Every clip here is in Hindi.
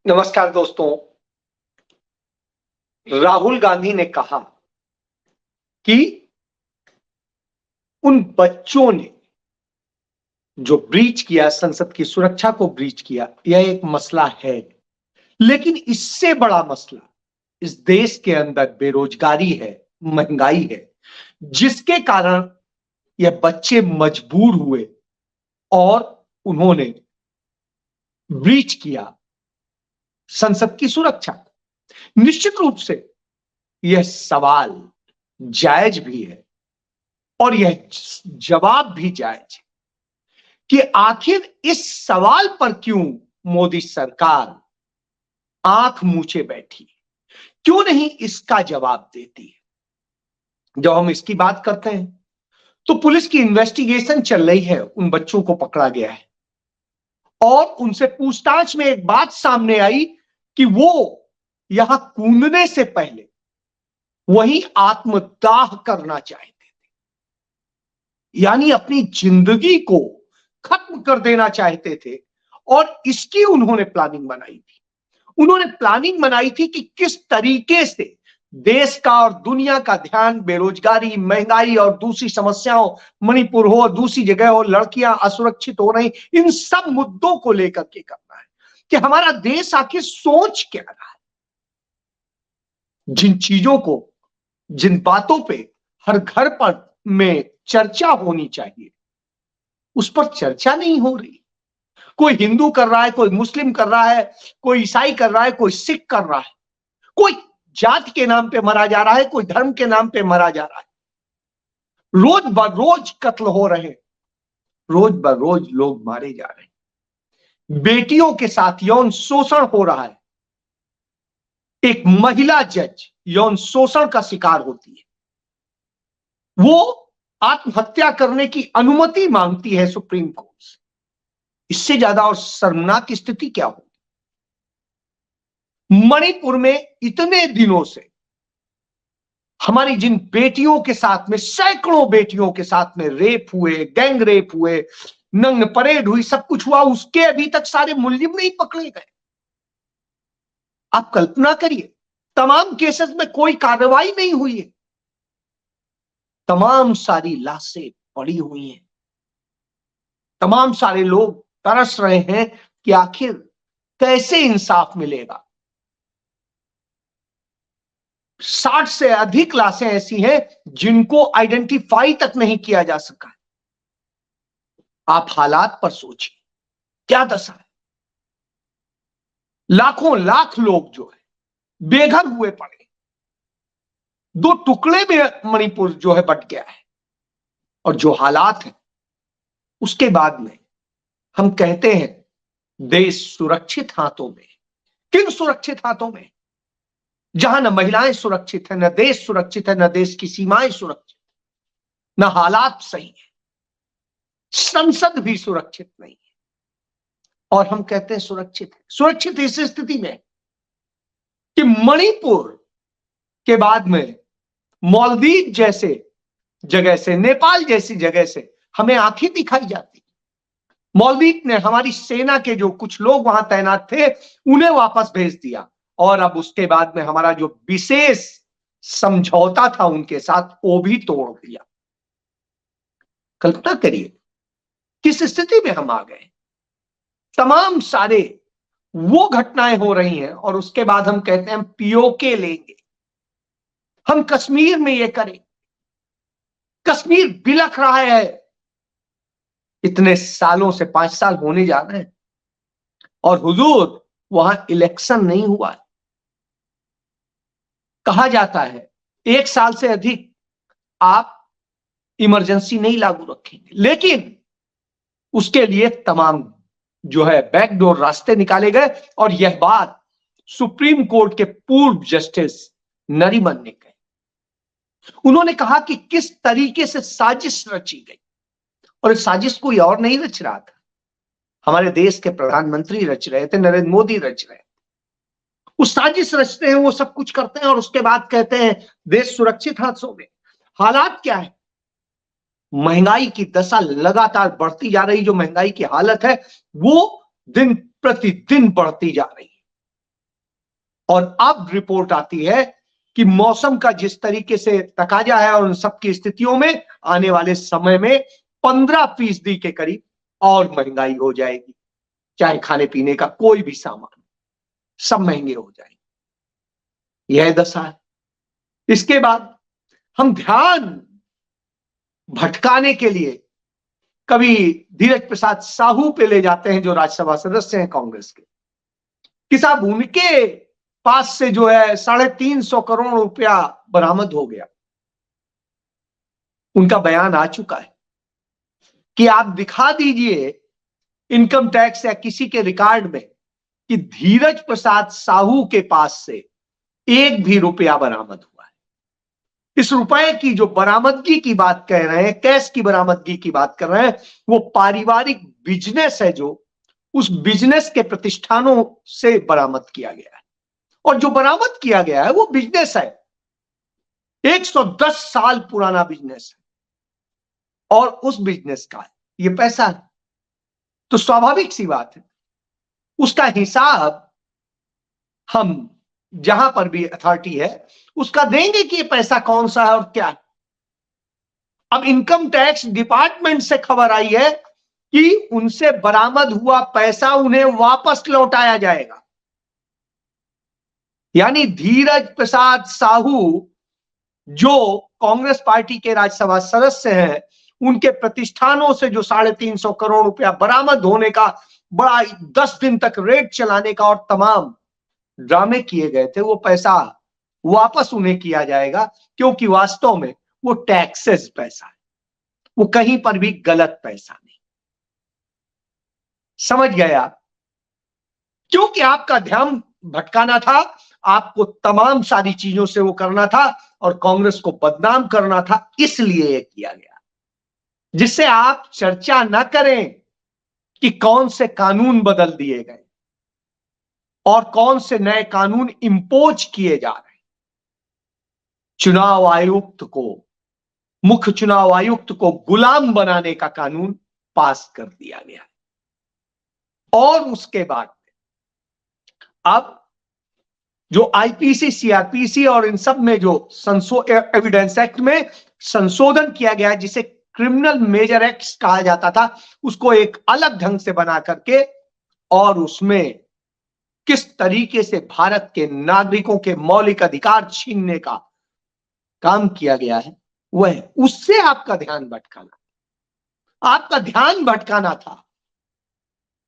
नमस्कार दोस्तों। राहुल गांधी ने कहा कि उन बच्चों ने जो ब्रीच किया, संसद की सुरक्षा को ब्रीच किया, यह एक मसला है। लेकिन इससे बड़ा मसला इस देश के अंदर बेरोजगारी है, महंगाई है, जिसके कारण यह बच्चे मजबूर हुए और उन्होंने ब्रीच किया संसद की सुरक्षा। निश्चित रूप से यह सवाल जायज भी है और यह जवाब भी जायज है कि आखिर इस सवाल पर क्यों मोदी सरकार आंख मूछे बैठी है, क्यों नहीं इसका जवाब देती है। जब हम इसकी बात करते हैं तो पुलिस की इन्वेस्टिगेशन चल रही है, उन बच्चों को पकड़ा गया है और उनसे पूछताछ में एक बात सामने आई कि वो यहां कूदने से पहले वही आत्मदाह करना चाहते थे, यानी अपनी जिंदगी को खत्म कर देना चाहते थे। और इसकी उन्होंने प्लानिंग बनाई थी। उन्होंने प्लानिंग बनाई थी कि किस तरीके से देश का और दुनिया का ध्यान बेरोजगारी, महंगाई और दूसरी समस्याओं, मणिपुर हो, दूसरी जगह हो, लड़कियां असुरक्षित हो रही, इन सब मुद्दों को लेकर के करना है कि हमारा देश आखिर सोच क्या रहा है। जिन चीजों को, जिन बातों पे हर घर पर में चर्चा होनी चाहिए, उस पर चर्चा नहीं हो रही। कोई हिंदू कर रहा है, कोई मुस्लिम कर रहा है, कोई ईसाई कर रहा है, कोई सिख कर रहा है, कोई जाति के नाम पे मरा जा रहा है, कोई धर्म के नाम पे मरा जा रहा है। रोज ब रोज कत्ल हो रहे, रोज ब रोज लोग मारे जा रहे हैं, बेटियों के साथ यौन शोषण हो रहा है। एक महिला जज यौन शोषण का शिकार होती है, वो आत्महत्या करने की अनुमति मांगती है सुप्रीम कोर्ट से। इससे ज्यादा और शर्मनाक स्थिति क्या होगी। मणिपुर में इतने दिनों से हमारी जिन बेटियों के साथ में, सैकड़ों बेटियों के साथ में रेप हुए, गैंग रेप हुए, नंग परेड हुई, सब कुछ हुआ, उसके अभी तक सारे मुलजिम नहीं पकड़े गए। आप कल्पना करिए, तमाम केसेस में कोई कार्रवाई नहीं हुई है, तमाम सारी लाशें पड़ी हुई हैं, तमाम सारे लोग तरस रहे हैं कि आखिर कैसे इंसाफ मिलेगा। 60 से अधिक लाशें ऐसी हैं जिनको आइडेंटिफाई तक नहीं किया जा सका। आप हालात पर सोचिए, क्या दशा है। लाखों लाख लोग जो है बेघर हुए पड़े, दो टुकड़े में मणिपुर जो है बट गया है। और जो हालात है उसके बाद में हम कहते हैं देश सुरक्षित हाथों में। किन सुरक्षित हाथों में? जहां न महिलाएं सुरक्षित है, न देश सुरक्षित है, न देश की सीमाएं सुरक्षित, न हालात सही है, संसद भी सुरक्षित नहीं है। और हम कहते हैं सुरक्षित है। सुरक्षित इस स्थिति में कि मणिपुर के बाद में मालदीव जैसे जगह से, नेपाल जैसी जगह से हमें आंखें दिखाई जाती। मालदीव ने हमारी सेना के जो कुछ लोग वहां तैनात थे उन्हें वापस भेज दिया और अब उसके बाद में हमारा जो विशेष समझौता था उनके साथ वो भी तोड़ दिया। कल्पना करिए किस स्थिति में हम आ गए। तमाम सारे वो घटनाएं हो रही हैं और उसके बाद हम कहते हैं हम पीओके लेंगे, हम कश्मीर में ये करें। कश्मीर बिलख रहा है, इतने सालों से 5 साल होने जा रहे हैं और हुजूर वहां इलेक्शन नहीं हुआ है। कहा जाता है 1 साल से अधिक आप इमरजेंसी नहीं लागू रखेंगे, लेकिन उसके लिए तमाम जो है बैकडोर रास्ते निकाले गए और यह बात सुप्रीम कोर्ट के पूर्व जस्टिस नरीमन ने कही। उन्होंने कहा कि किस तरीके से साजिश रची गई और इस साजिश कोई और नहीं रच रहा था, हमारे देश के प्रधानमंत्री रच रहे थे, नरेंद्र मोदी रच रहे थे। उस साजिश रचते हैं, वो सब कुछ करते हैं और उसके बाद कहते हैं देश सुरक्षित हाथों में। हालात क्या है? महंगाई की दशा लगातार बढ़ती जा रही। जो महंगाई की हालत है वो दिन प्रतिदिन बढ़ती जा रही है। और अब रिपोर्ट आती है कि मौसम का जिस तरीके से तकाजा है और उन सबकी स्थितियों में आने वाले समय में 15% के करीब और महंगाई हो जाएगी। चाहे खाने पीने का कोई भी सामान, सब महंगे हो जाएंगे। यह दशा है। इसके बाद हम ध्यान भटकाने के लिए कभी धीरज प्रसाद साहू पे ले जाते हैं, जो राज्यसभा सदस्य हैं कांग्रेस के, कि साहब उनके पास से जो है 350 करोड़ रुपया बरामद हो गया। उनका बयान आ चुका है कि आप दिखा दीजिए इनकम टैक्स या किसी के रिकॉर्ड में कि धीरज प्रसाद साहू के पास से एक भी रुपया बरामद हुआ है। इस रुपए की जो बरामदगी की बात कह रहे हैं, कैश की बरामदगी की बात कर रहे हैं, वो पारिवारिक बिजनेस है, जो उस बिजनेस के प्रतिष्ठानों से बरामद किया गया है। और जो बरामद किया गया है वो बिजनेस है, 110 साल पुराना बिजनेस है, और उस बिजनेस का ये पैसा है। तो स्वाभाविक सी बात है, उसका हिसाब हम जहां पर भी अथॉरिटी है उसका देंगे कि ये पैसा कौन सा है और क्या है। अब इनकम टैक्स डिपार्टमेंट से खबर आई है कि उनसे बरामद हुआ पैसा उन्हें वापस लौटाया जाएगा। यानी धीरज प्रसाद साहू जो कांग्रेस पार्टी के राज्यसभा सदस्य हैं, उनके प्रतिष्ठानों से जो 350 करोड़ रुपया बरामद होने का बड़ा 10 दिन तक रेड चलाने का और तमाम ड्रामे किए गए थे, वो पैसा वापस उन्हें किया जाएगा, क्योंकि वास्तव में वो टैक्सेस पैसा है, वो कहीं पर भी गलत पैसा नहीं। समझ गए आप? क्योंकि आपका ध्यान भटकाना था, आपको तमाम सारी चीजों से वो करना था और कांग्रेस को बदनाम करना था, इसलिए ये किया गया, जिससे आप चर्चा न करें कि कौन से कानून बदल दिए गए और कौन से नए कानून इंपोज किए जा रहे हैं। चुनाव आयुक्त को, मुख्य चुनाव आयुक्त को गुलाम बनाने का कानून पास कर दिया गया। और उसके बाद अब जो आईपीसी, सीआरपीसी और इन सब में जो एविडेंस एक्ट में संशोधन किया गया, जिसे क्रिमिनल मेजर एक्ट कहा जाता था, उसको एक अलग ढंग से बना करके और उसमें किस तरीके से भारत के नागरिकों के मौलिक अधिकार छीनने का काम किया गया है, वह उससे आपका ध्यान भटकाना था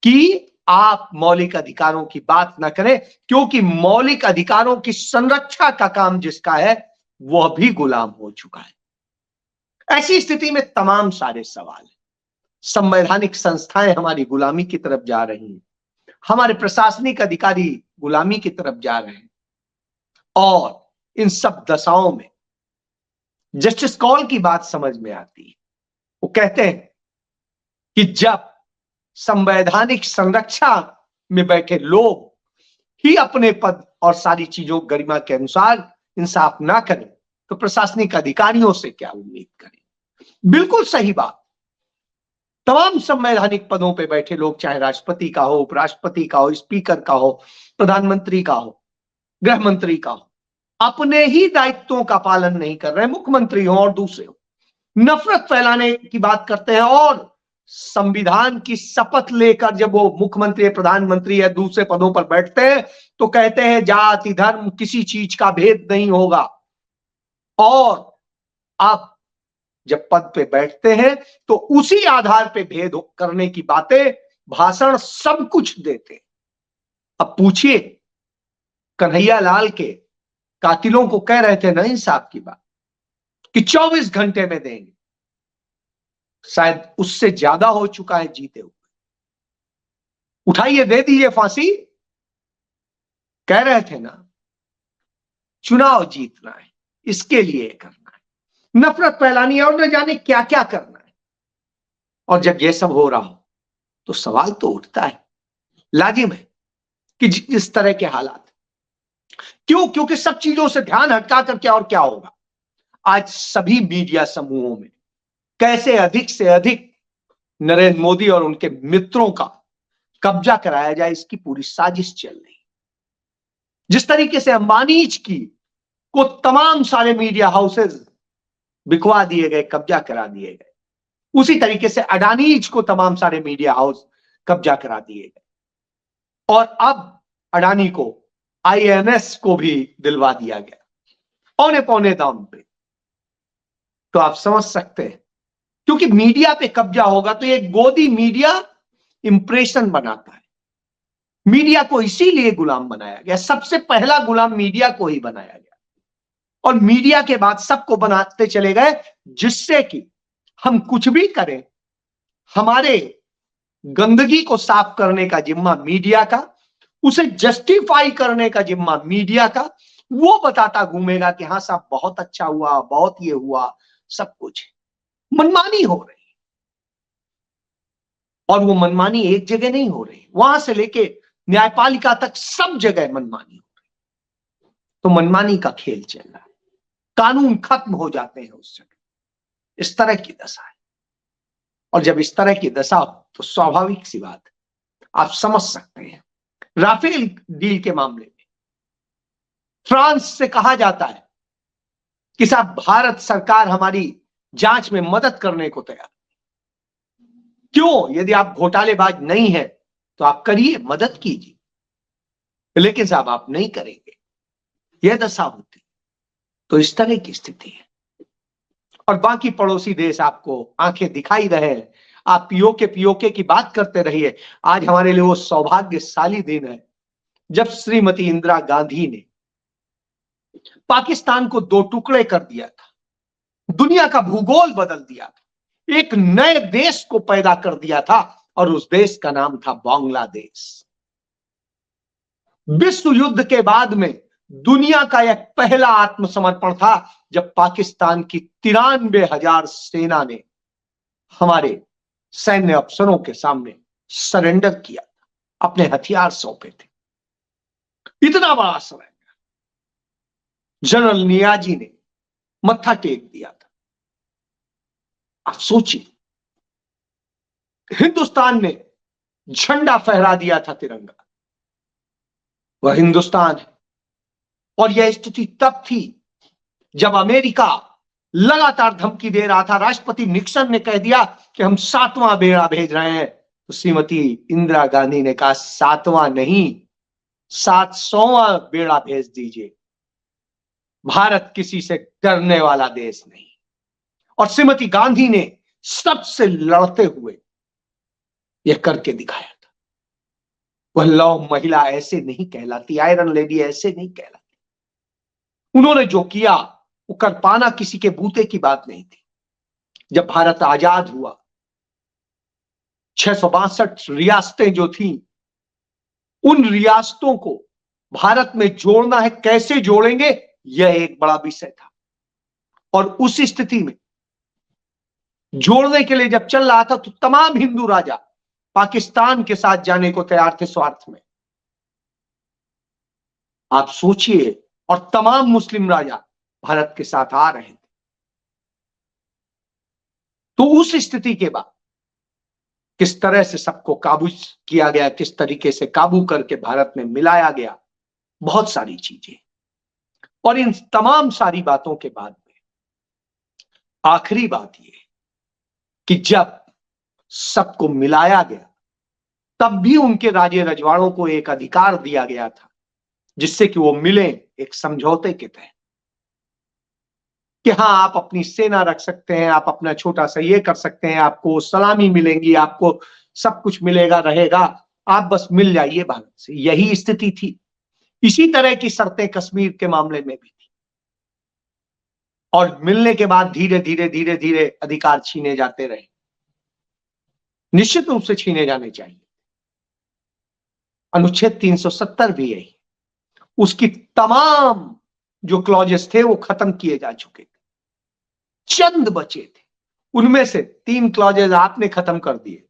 कि आप मौलिक अधिकारों की बात ना करें, क्योंकि मौलिक अधिकारों की संरक्षा का काम जिसका है वह भी गुलाम हो चुका है। ऐसी स्थिति में तमाम सारे सवाल हैं। संवैधानिक संस्थाएं हमारी गुलामी की तरफ जा रही हैं, हमारे प्रशासनिक अधिकारी गुलामी की तरफ जा रहे हैं, और इन सब दशाओं में जस्टिस कॉल की बात समझ में आती है। वो कहते हैं कि जब संवैधानिक संरक्षा में बैठे लोग ही अपने पद और सारी चीजों गरिमा के अनुसार इंसाफ ना करें, तो प्रशासनिक अधिकारियों से क्या उम्मीद करें। बिल्कुल सही बात। तमाम संवैधानिक पदों पे बैठे लोग, चाहे राष्ट्रपति का हो, उपराष्ट्रपति का हो, स्पीकर का हो, प्रधानमंत्री का हो, गृह मंत्री का हो, अपने ही दायित्वों का पालन नहीं कर रहे, मुख्यमंत्री हो और दूसरे हो, नफरत फैलाने की बात करते हैं, और संविधान की शपथ लेकर जब वो मुख्यमंत्री, प्रधानमंत्री या दूसरे पदों पर बैठते हैं तो कहते हैं जाति धर्म किसी चीज का भेद नहीं होगा। और अब जब पद पे बैठते हैं तो उसी आधार पे भेद करने की बातें, भाषण सब कुछ देते। अब पूछिए, कन्हैया लाल के कातिलों को कह रहे थे ना इंसाफ की बात कि 24 घंटे में देंगे, शायद उससे ज्यादा हो चुका है जीते हुए। उठाइए, दे दीजिए फांसी। कह रहे थे ना चुनाव जीतना है, इसके लिए करना है, नफरत फैलानी है और न जाने क्या क्या करना है। और जब यह सब हो रहा हो तो सवाल तो उठता है, लाजिम है कि जिस तरह के हालात, क्यों? क्योंकि सब चीजों से ध्यान हटका कर क्या और क्या होगा। आज सभी मीडिया समूहों में कैसे अधिक से अधिक नरेंद्र मोदी और उनके मित्रों का कब्जा कराया जाए, इसकी पूरी साजिश चल रही। जिस तरीके से अंबानीज की को तमाम सारे मीडिया हाउसेज बिकवा दिए गए, कब्जा करा दिए गए, उसी तरीके से अडानीज को तमाम सारे मीडिया हाउस कब्जा करा दिए गए, और अब अडानी को आईएनएस को भी दिलवा दिया गया पौने पौने दाम पे। तो आप समझ सकते हैं, क्योंकि मीडिया पे कब्जा होगा तो ये गोदी मीडिया इंप्रेशन बनाता है। मीडिया को इसीलिए गुलाम बनाया गया, सबसे पहला गुलाम मीडिया को ही बनाया गया, और मीडिया के बाद सबको बनाते चले गए, जिससे कि हम कुछ भी करें, हमारे गंदगी को साफ करने का जिम्मा मीडिया का, उसे जस्टिफाई करने का जिम्मा मीडिया का। वो बताता घूमेगा कि हाँ साहब बहुत अच्छा हुआ, बहुत ये हुआ, सब कुछ मनमानी हो रही, और वो मनमानी एक जगह नहीं हो रही, वहां से लेके न्यायपालिका तक सब जगह मनमानी हो रही। तो मनमानी का खेल चल रहा है, कानून खत्म हो जाते हैं उस जगह। इस तरह की दशा है, और जब इस तरह की दशा हो तो स्वाभाविक सी बात है, आप समझ सकते हैं। राफेल डील के मामले में फ्रांस से कहा जाता है कि साहब भारत सरकार हमारी जांच में मदद करने को तैयार। क्यों? यदि आप घोटालेबाज नहीं है तो आप करिए, मदद कीजिए, लेकिन साहब आप नहीं करेंगे, यह दशा होती। तो इस तरह की स्थिति है, और बाकी पड़ोसी देश आपको आंखें दिखाई रहे हैं। आप पीओके की बात करते रहिए। आज हमारे लिए वो सौभाग्यशाली दिन है जब श्रीमती इंदिरा गांधी ने पाकिस्तान को दो टुकड़े कर दिया था, दुनिया का भूगोल बदल दिया था, एक नए देश को पैदा कर दिया था, और उस देश का नाम था बांग्लादेश। विश्व युद्ध के बाद में दुनिया का एक पहला आत्मसमर्पण था जब पाकिस्तान की 93,000 सेना ने हमारे सैन्य अफसरों के सामने सरेंडर किया, अपने हथियार सौंपे थे। इतना बड़ा सरेंडर जनरल नियाजी ने मत्था टेक दिया था। आप सोचिए, हिंदुस्तान ने झंडा फहरा दिया था, तिरंगा, वह हिंदुस्तान है। और यह स्थिति तब थी जब अमेरिका लगातार धमकी दे रहा था। राष्ट्रपति निक्सन ने कह दिया कि हम 7वां बेड़ा भेज रहे हैं, तो श्रीमती इंदिरा गांधी ने कहा 7वां नहीं, 700वां बेड़ा भेज दीजिए। भारत किसी से डरने वाला देश नहीं। और श्रीमती गांधी ने सबसे लड़ते हुए यह करके दिखाया था। वह लौह महिला ऐसे नहीं कहलाती, आयरन लेडी ऐसे नहीं कहलाती। उन्होंने जो किया वो कर पाना किसी के बूते की बात नहीं थी। जब भारत आजाद हुआ, 662 रियासतें जो थी, उन रियासतों को भारत में जोड़ना है, कैसे जोड़ेंगे, यह एक बड़ा विषय था। और उस स्थिति में जोड़ने के लिए जब चल रहा था तो तमाम हिंदू राजा पाकिस्तान के साथ जाने को तैयार थे स्वार्थ में। आप सोचिए, और तमाम मुस्लिम राजा भारत के साथ आ रहे थे। तो उस स्थिति के बाद किस तरह से सबको काबू किया गया, किस तरीके से काबू करके भारत में मिलाया गया, बहुत सारी चीजें। और इन तमाम सारी बातों के बाद में आखिरी बात यह कि जब सबको मिलाया गया तब भी उनके राजे रजवाड़ों को एक अधिकार दिया गया था जिससे कि वो मिले एक समझौते के तहत कि हाँ आप अपनी सेना रख सकते हैं, आप अपना छोटा सा ये कर सकते हैं, आपको सलामी मिलेंगी, आपको सब कुछ मिलेगा रहेगा, आप बस मिल जाइए भारत से। यही स्थिति थी। इसी तरह की शर्तें कश्मीर के मामले में भी थी। और मिलने के बाद धीरे धीरे धीरे धीरे अधिकार छीने जाते रहे। निश्चित रूप से छीने जाने चाहिए। अनुच्छेद 370 भी यही, उसकी तमाम जो क्लॉजेस थे वो खत्म किए जा चुके थे, चंद बचे थे, उनमें से 3 क्लॉजेस आपने खत्म कर दिए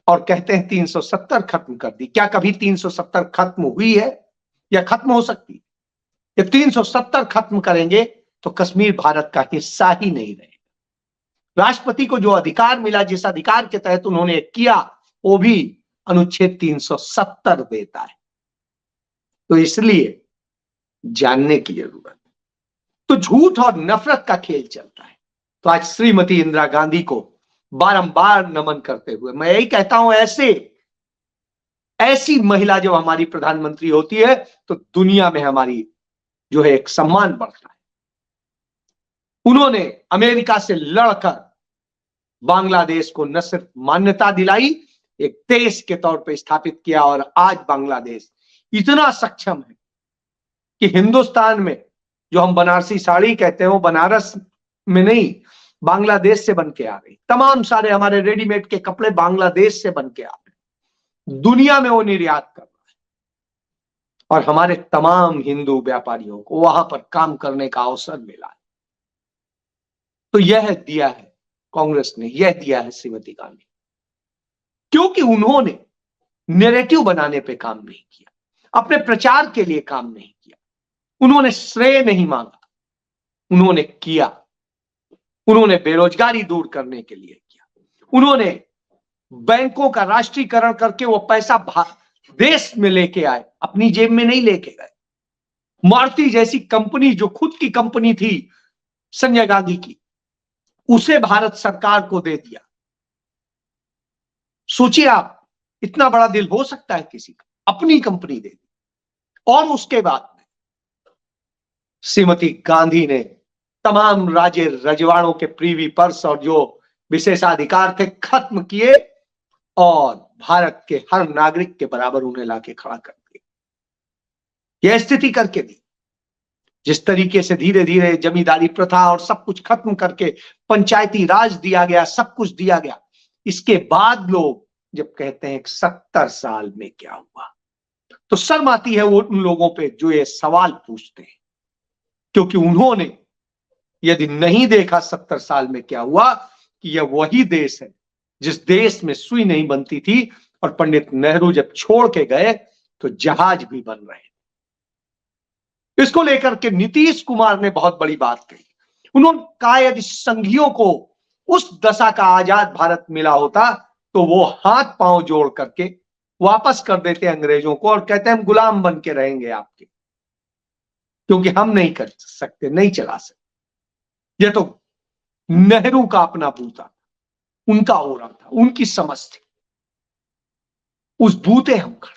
और कहते हैं 370 खत्म कर दी। क्या कभी 370 खत्म हुई है या खत्म हो सकती है? जब 370 खत्म करेंगे तो कश्मीर भारत का हिस्सा ही नहीं रहेगा। राष्ट्रपति को जो अधिकार मिला, जिस अधिकार के तहत उन्होंने किया, वो भी अनुच्छेद 370 देता है। तो इसलिए जानने की जरूरत है। तो झूठ और नफरत का खेल चलता है। तो आज श्रीमती इंदिरा गांधी को बारंबार नमन करते हुए मैं यही कहता हूं, ऐसी महिला जब हमारी प्रधानमंत्री होती है तो दुनिया में हमारी जो है एक सम्मान बढ़ता है। उन्होंने अमेरिका से लड़कर बांग्लादेश को न सिर्फ मान्यता दिलाई, एक देश के तौर पर स्थापित किया, और आज बांग्लादेश इतना सक्षम है कि हिंदुस्तान में जो हम बनारसी साड़ी कहते हैं वो बनारस में नहीं, बांग्लादेश से बन के आ रही। तमाम सारे हमारे रेडीमेड के कपड़े बांग्लादेश से बन के आ रहे, दुनिया में वो निर्यात कर रहा है, और हमारे तमाम हिंदू व्यापारियों को वहां पर काम करने का अवसर मिला है। तो यह दिया है कांग्रेस ने, यह दिया है श्रीमती गांधी, क्योंकि उन्होंने नैरेटिव बनाने पे काम नहीं किया, अपने प्रचार के लिए काम नहीं किया, उन्होंने श्रेय नहीं मांगा, उन्होंने किया। उन्होंने बेरोजगारी दूर करने के लिए किया, उन्होंने बैंकों का राष्ट्रीयकरण करके वो पैसा देश में लेके आए, अपनी जेब में नहीं लेके गए। मारुति जैसी कंपनी जो खुद की कंपनी थी संजय गांधी की, उसे भारत सरकार को दे दिया। सोचिए आप, इतना बड़ा दिल हो सकता है किसी का, अपनी कंपनी दे दी। और उसके बाद में श्रीमती गांधी ने तमाम राजे रजवाड़ों के प्रीवी पर्स और जो विशेषाधिकार थे खत्म किए, और भारत के हर नागरिक के बराबर उन्हें लाके खड़ा कर दिया। यह स्थिति करके दी। जिस तरीके से धीरे धीरे जमींदारी प्रथा और सब कुछ खत्म करके पंचायती राज दिया गया, सब कुछ दिया गया, इसके बाद लोग जब कहते हैं 70 साल में क्या हुआ, तो शर्म आती है वो उन लोगों पे जो ये सवाल पूछते हैं, क्योंकि उन्होंने यदि नहीं देखा 70 साल में क्या हुआ, कि यह वही देश है जिस देश में सुई नहीं बनती थी, और पंडित नेहरू जब छोड़ के गए तो जहाज भी बन रहे। इसको लेकर के नीतीश कुमार ने बहुत बड़ी बात कही। उन्होंने कहा यदि संघियों को उस दशा का आजाद भारत मिला होता तो वो हाथ पांव जोड़ करके वापस कर देते अंग्रेजों को, और कहते हम गुलाम बन के रहेंगे आपके, क्योंकि हम नहीं कर सकते, नहीं चला सकते। ये तो नेहरू का अपना बूता, उनका ओरा था, उनकी समझ थी, उस बूते हम खड़े।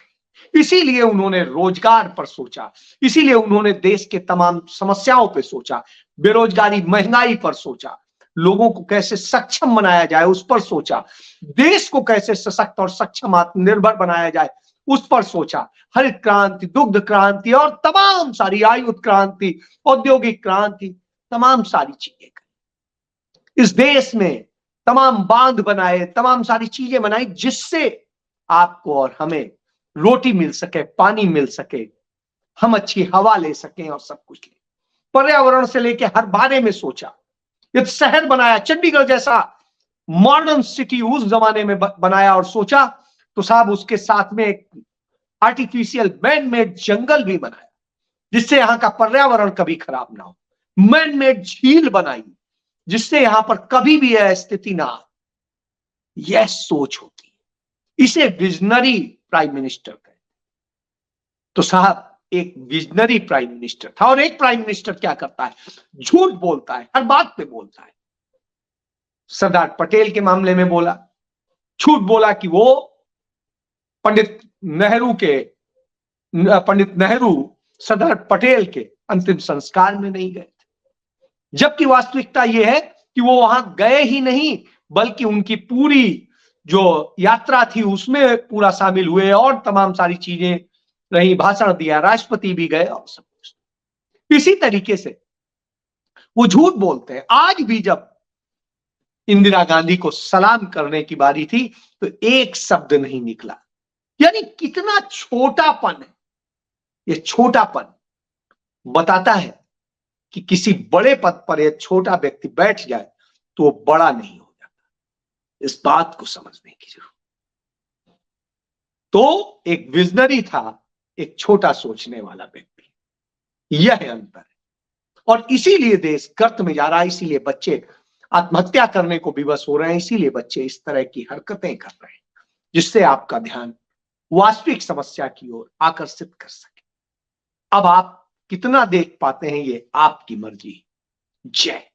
इसीलिए उन्होंने रोजगार पर सोचा, इसीलिए उन्होंने देश के तमाम समस्याओं पर सोचा, बेरोजगारी महंगाई पर सोचा, लोगों को कैसे सक्षम बनाया जाए उस पर सोचा, देश को कैसे सशक्त और सक्षम आत्मनिर्भर बनाया जाए उस पर सोचा। हरित क्रांति, दुग्ध क्रांति और तमाम सारी आयुध क्रांति, औद्योगिक क्रांति, तमाम सारी चीजें इस देश में तमाम बांध बनाए, तमाम सारी चीजें बनाई, जिससे आपको और हमें रोटी मिल सके, पानी मिल सके, हम अच्छी हवा ले सकें और सब कुछ ले। पर्यावरण से लेके हर बारे में सोचा। एक शहर बनाया, चंडीगढ़ जैसा मॉडर्न सिटी उस जमाने में बनाया और सोचा, तो साहब उसके साथ में एक आर्टिफिशियल मैन मेड जंगल भी बनाया, जिससे यहां का पर्यावरण कभी खराब ना हो। मैन मेड झील बनाई, जिससे यहां पर कभी भी यह स्थिति ना हो। यह सोच होती है, इसे विजनरी प्राइम मिनिस्टर कहते। तो साहब एक विजनरी प्राइम मिनिस्टर था, और एक प्राइम मिनिस्टर क्या करता है, झूठ बोलता है, हर बात पे बोलता है। सरदार पटेल के मामले में बोला, झूठ बोला कि वो पंडित नेहरू सरदार पटेल के अंतिम संस्कार में नहीं गए थे, जबकि वास्तविकता यह है कि वो वहां गए ही नहीं, बल्कि उनकी पूरी जो यात्रा थी उसमें पूरा शामिल हुए, और तमाम सारी चीजें रही, भाषण दिया, राष्ट्रपति भी गए और सब कुछ। इसी तरीके से वो झूठ बोलते हैं। आज भी जब इंदिरा गांधी को सलाम करने की बारी थी तो एक शब्द नहीं निकला। यानी कितना छोटापन है। ये छोटापन बताता है कि किसी बड़े पद पर एक छोटा व्यक्ति बैठ जाए तो वो बड़ा नहीं हो जाता। इस बात को समझने की जरूरत। तो एक विजनरी था, एक छोटा सोचने वाला व्यक्ति, यह अंतर है। और इसीलिए देश गर्त में जा रहा है, इसीलिए बच्चे आत्महत्या करने को विवश हो रहे हैं, इसीलिए बच्चे इस तरह की हरकतें कर रहे हैं, जिससे आपका ध्यान वास्तविक समस्या की ओर आकर्षित कर सके। अब आप कितना देख पाते हैं ये आपकी मर्जी। जय